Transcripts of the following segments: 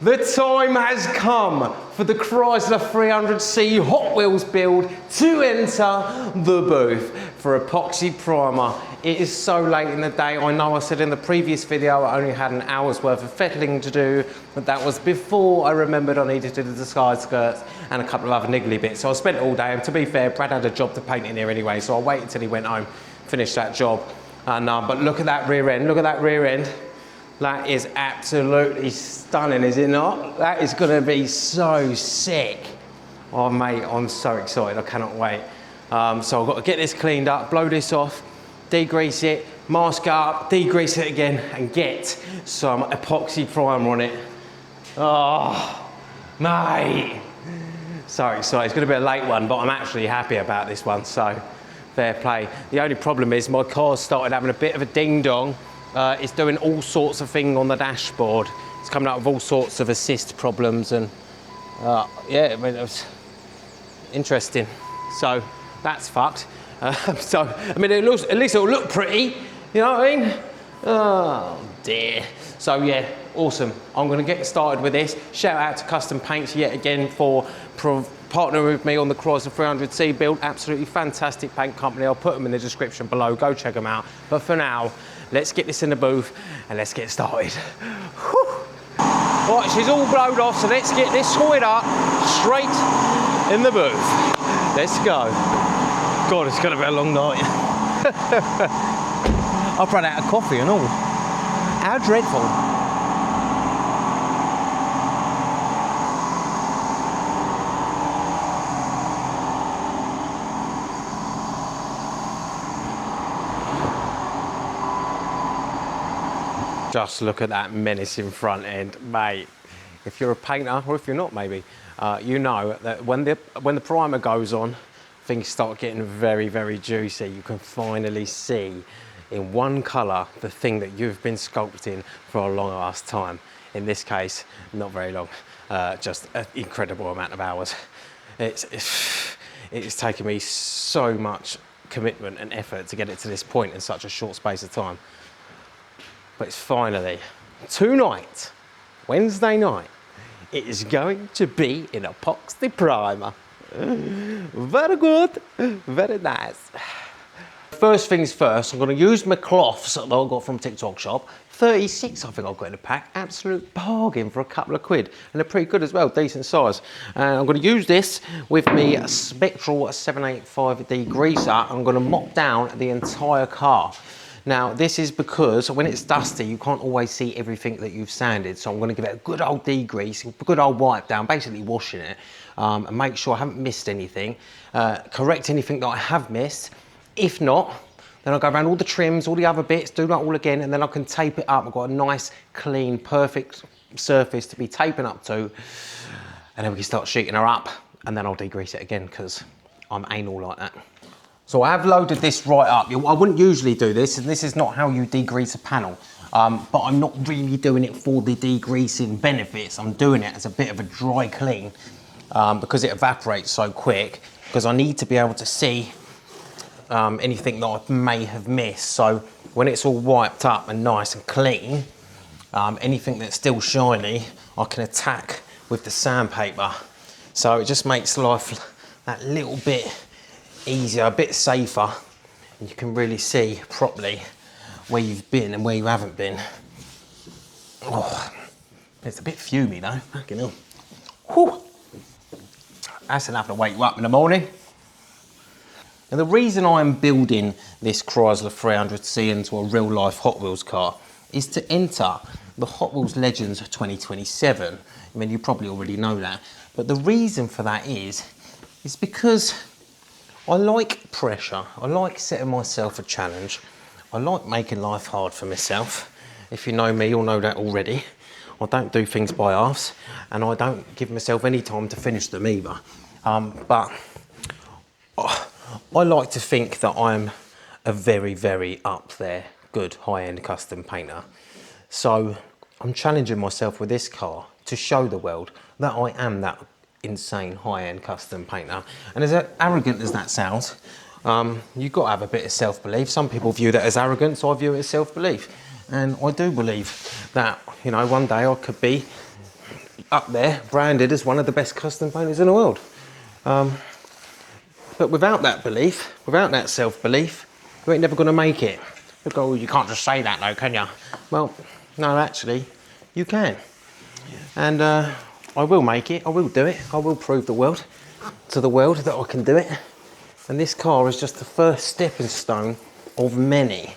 The time has come for the Chrysler 300C Hot Wheels build to enter the booth for epoxy primer. It is so late in the day. I know I said in the previous video I only had an hour's worth of fettling to do, but that was before I remembered I needed to do the side skirts and a couple of other niggly bits. So I spent all day, and to be fair, Brad had a job to paint in here anyway, so I waited until he went home, finished that job. And, but look at that rear end, look at that rear end. That is absolutely stunning, is it not? That is gonna be so sick. Oh mate, I'm so excited, I cannot wait. So I've got to get this cleaned up, blow this off, degrease it, mask it up, degrease it again, and get some epoxy primer on it. Oh, mate. So excited, it's gonna be a late one, but I'm actually happy about this one, so fair play. The only problem is my car's started having a bit of a ding dong. It's doing all sorts of things on the dashboard. It's coming up with all sorts of assist problems, and yeah, I mean, it was interesting. So that's fucked. So I mean, it looks, at least it'll look pretty. You know what I mean? Oh dear. So yeah, awesome. I'm gonna get started with this. Shout out to Custom Paints yet again for partnering with me on the Chrysler 300C build. Absolutely fantastic paint company. I'll put them in the description below. Go check them out. But for now, let's get this in the booth and let's get started. Whew. Right, she's all blowed off, so let's get this sorted up straight in the booth. Let's go. God, it's gonna be a long night. I've run out of coffee and all. How dreadful. Just look at that menacing front end, mate. If you're a painter, or if you're not maybe, you know that when the primer goes on, things start getting very, very juicy. You can finally see in one colour the thing that you've been sculpting for a long ass time. In this case, not very long, just an incredible amount of hours. It's taken me so much commitment and effort to get it to this point in such a short space of time. But it's finally, tonight, Wednesday night, it is going to be in epoxy primer. Very good, very nice. First things first, I'm going to use my cloths that I got from TikTok shop. 36 I think I've got in a pack, absolute bargain for a couple of quid. And they're pretty good as well, decent size. And I'm going to use this with me Spectral 785 degreaser. I'm going to mop down the entire car. Now, this is because when it's dusty, you can't always see everything that you've sanded. So I'm going to give it a good old degrease, a good old wipe down, basically washing it, and make sure I haven't missed anything, correct anything that I have missed. If not, then I'll go around all the trims, all the other bits, do that all again, and then I can tape it up. I've got a nice, clean, perfect surface to be taping up to, and then we can start sheeting her up, and then I'll degrease it again, because I'm anal like that. So I have loaded this right up. I wouldn't usually do this, and this is not how you degrease a panel, but I'm not really doing it for the degreasing benefits. I'm doing it as a bit of a dry clean because it evaporates so quick, because I need to be able to see anything that I may have missed. So when it's all wiped up and nice and clean, anything that's still shiny, I can attack with the sandpaper. So it just makes life that little bit easier, a bit safer, and you can really see properly where you've been and where you haven't been. Oh, it's a bit fumey though, fucking hell. Whew. That's enough to wake you up in the morning. And the reason I'm building this Chrysler 300C into a real life Hot Wheels car is to enter the Hot Wheels Legends 2027. I mean, you probably already know that, but the reason for that is because I like pressure. I like setting myself a challenge. I like making life hard for myself. If you know me, you'll know that already. I don't do things by halves, and I don't give myself any time to finish them either. But I like to think that I'm a very, very up there, good high-end custom painter. So I'm challenging myself with this car to show the world that I am that insane high-end custom painter. And as arrogant as that sounds, you've got to have a bit of self-belief. Some people view that as arrogance, I view it as self-belief. And I do believe that, you know, one day I could be up there, branded as one of the best custom painters in the world. But without that belief, without that self-belief, you ain't never gonna make it. You go, you can't just say that though, can you? Well, no, actually, you can. And I will make it, I will do it, I will prove to the world that I can do it. And this car is just the first stepping stone of many.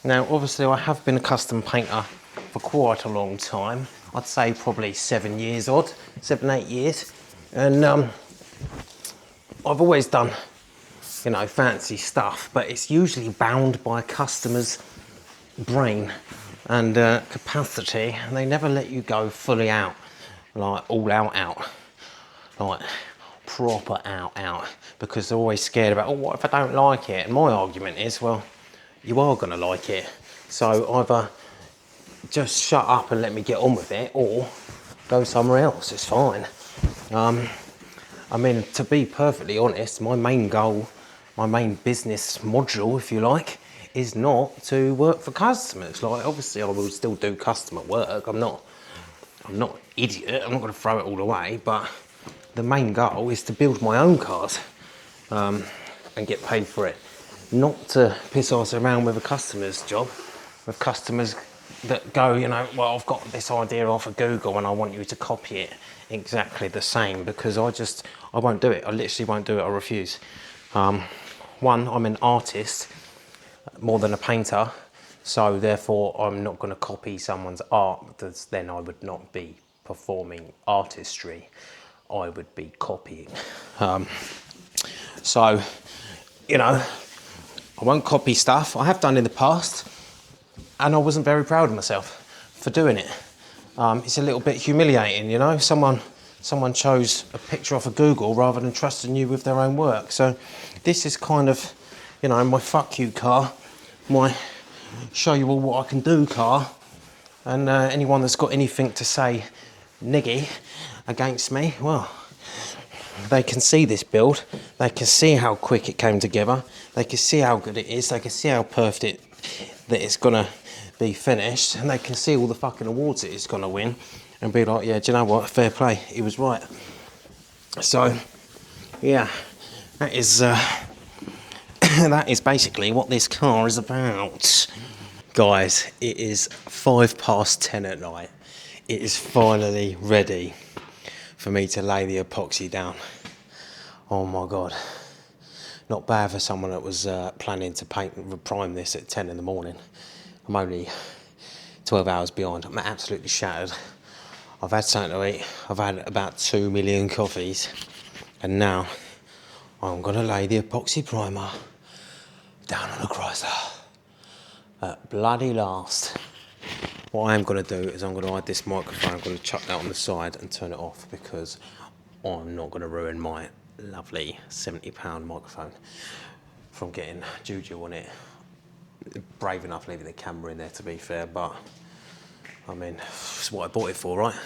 Now, obviously, I have been a custom painter for quite a long time. I'd say probably 7 years odd, 7, 8 years. And I've always done, you know, fancy stuff, but it's usually bound by a customer's brain and capacity, and they never let you go fully out, like all out, like proper out, because they're always scared about, oh, what if I don't like it? And my argument is, well, you are gonna like it. So either just shut up and let me get on with it, or go somewhere else, it's fine. I mean, to be perfectly honest, my main goal, my main business module, if you like, is not to work for customers. Like, obviously I will still do customer work. I'm not an idiot, I'm not gonna throw it all away, but the main goal is to build my own cars and get paid for it. Not to piss us around with a customer's job, with customers that go, you know, well, I've got this idea off of Google and I want you to copy it exactly the same, because I won't do it. I literally won't do it, I refuse. One, I'm an artist more than a painter, so therefore I'm not gonna copy someone's art, because then I would not be performing artistry, I would be copying. So, you know, I won't copy stuff. I have done in the past, and I wasn't very proud of myself for doing it. It's a little bit humiliating, you know. Someone chose a picture off of Google rather than trusting you with their own work. So this is kind of, you know, my fuck you car, my show you all what I can do car. And anyone that's got anything to say niggy against me, well, they can see this build, they can see how quick it came together, they can see how good it is, they can see how perfect that it's gonna be finished, and they can see all the fucking awards that it's gonna win, and be like, yeah, do you know what, fair play, he was right. So, yeah, that is that is basically what this car is about. Guys, it is 10:05 at night. It is finally ready for me to lay the epoxy down. Oh my God. Not bad for someone that was planning to paint and prime this at 10 in the morning. I'm only 12 hours behind. I'm absolutely shattered. I've had something to eat. I've had about 2 million coffees. And now I'm gonna lay the epoxy primer down on a Chrysler at bloody last. What I am gonna do is I'm gonna hide this microphone. I'm gonna chuck that on the side and turn it off, because I'm not gonna ruin my lovely £70 microphone from getting juju on it. Brave enough leaving the camera in there, to be fair, but I mean, it's what I bought it for, right?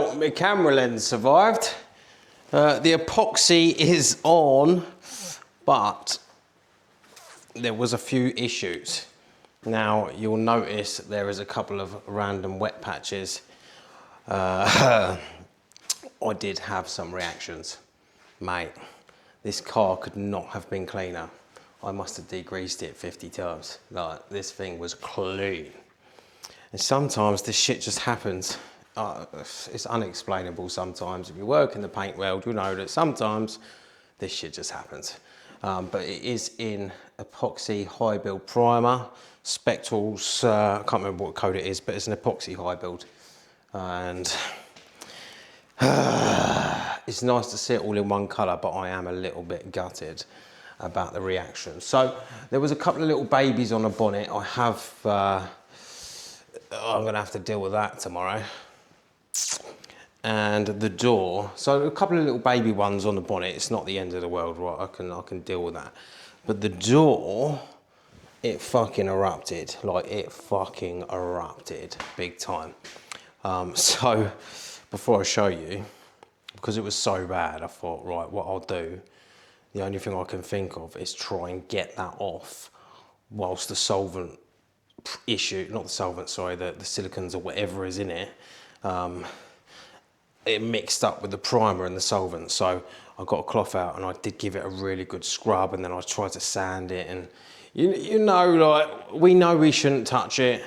Well, my camera lens survived. The epoxy is on, but there was a few issues. Now, you'll notice there is a couple of random wet patches. I did have some reactions. Mate, this car could not have been cleaner. I must have degreased it 50 times. Like, this thing was clean. And sometimes this shit just happens. It's unexplainable sometimes. If you work in the paint world, you know that sometimes this shit just happens. But it is in epoxy high build primer, spectrals, I can't remember what code it is, but it's an epoxy high build. And it's nice to see it all in one colour, but I am a little bit gutted about the reaction. So there was a couple of little babies on the bonnet. I have, I'm gonna have to deal with that tomorrow. And the door, so a couple of little baby ones on the bonnet. It's not the end of the world, right? I can deal with that. But the door, it fucking erupted. Like, it fucking erupted big time. So before I show you, because it was so bad, I thought, right, what I'll do, the only thing I can think of is try and get that off whilst the solvent issue, not the solvent, sorry, the silicons or whatever is in it, it mixed up with the primer and the solvent. So I got a cloth out and I did give it a really good scrub, and then I tried to sand it, and you know, like, we know we shouldn't touch it,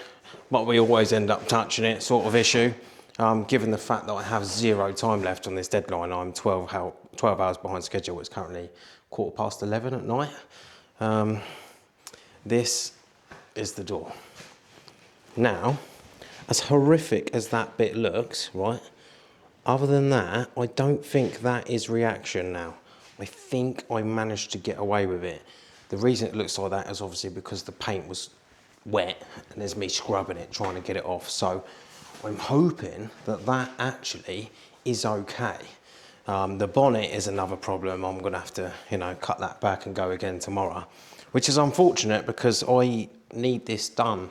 but we always end up touching it, sort of issue. Given the fact that I have 0 time left on this deadline, I'm 12 hours behind schedule. It's currently 11:15 at night. This is the door. Now, as horrific as that bit looks, right? Other than that, I don't think that is reaction now. I think I managed to get away with it. The reason it looks like that is obviously because the paint was wet and there's me scrubbing it, trying to get it off. So I'm hoping that that actually is okay. The bonnet is another problem. I'm gonna have to, you know, cut that back and go again tomorrow, which is unfortunate because I need this done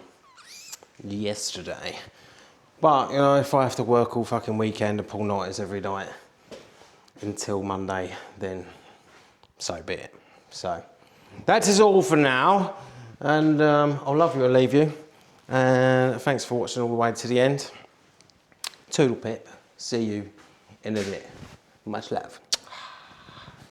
yesterday. But, you know, if I have to work all fucking weekend and pull nighters every night until Monday, then so be it. So that is all for now. And I'll love you and leave you. And thanks for watching all the way to the end. Toodle pip. See you in a bit. Much love.